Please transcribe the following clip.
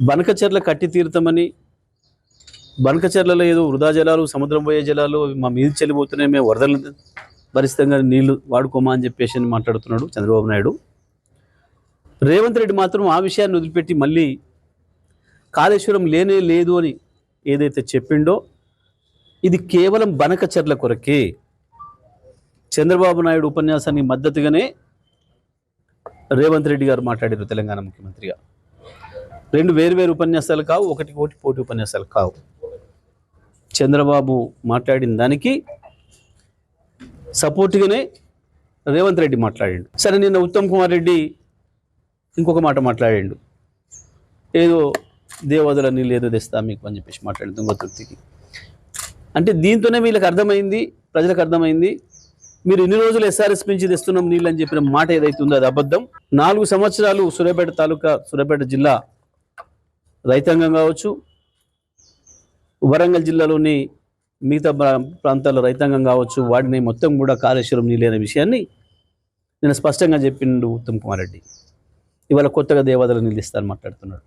బనకచెర్ల కట్టి తీరుతామని, బనకచెర్లలో ఏదో వృధా జలాలు, సముద్రం పోయే జలాలు మా మీద చెల్లిపోతున్నాయి, మేము వరదలు భరితంగా నీళ్లు వాడుకోమా అని చెప్పేసి మాట్లాడుతున్నాడు చంద్రబాబు నాయుడు. రేవంత్ రెడ్డి మాత్రం ఆ విషయాన్ని వదిలిపెట్టి మళ్ళీ కాళేశ్వరం లేనే లేదు అని ఏదైతే చెప్పిండో ఇది కేవలం బనకచెర్ల కొరకే. చంద్రబాబు నాయుడు ఉపన్యాసానికి మద్దతుగానే రేవంత్ రెడ్డి గారు మాట్లాడారు తెలంగాణ ముఖ్యమంత్రిగా. రెండు వేరు ఉపన్యాసాలు కావు, ఒకటి పోటీ ఉపన్యాసాలు కావు. చంద్రబాబు మాట్లాడిన దానికి సపోర్ట్గానే రేవంత్ రెడ్డి మాట్లాడిండు. సరే, నిన్న ఉత్తమ్ కుమార్ రెడ్డి ఇంకొక మాట మాట్లాడిండు, ఏదో దేవాదుల నీళ్ళు ఏదో తెస్తా మీకు అని చెప్పేసి మాట్లాడింది తుంగతుర్తికి. అంటే దీంతోనే వీళ్ళకి అర్థమైంది, ప్రజలకు అర్థమైంది, మీరు ఇన్ని రోజులు ఎస్ఆర్ఎస్ నుంచి తెస్తున్నాం నీళ్ళు అని చెప్పిన మాట ఏదైతే ఉందో అది అబద్ధం. 4 సంవత్సరాలు సూర్యాపేట తాలూకా, సూర్యాపేట జిల్లా రైతాంగం కావచ్చు, వరంగల్ జిల్లాలోని మిగతా ప్రాంతాల రైతాంగం కావచ్చు, వాడిని మొత్తం కూడా కాళేశ్వరం నీళ్ళు అనే విషయాన్ని నేను స్పష్టంగా చెప్పిండు ఉత్తమ్ కుమార్ రెడ్డి. ఇవాళ కొత్తగా దేవాదుల నీళ్ళు ఇస్తాను మాట్లాడుతున్నాడు.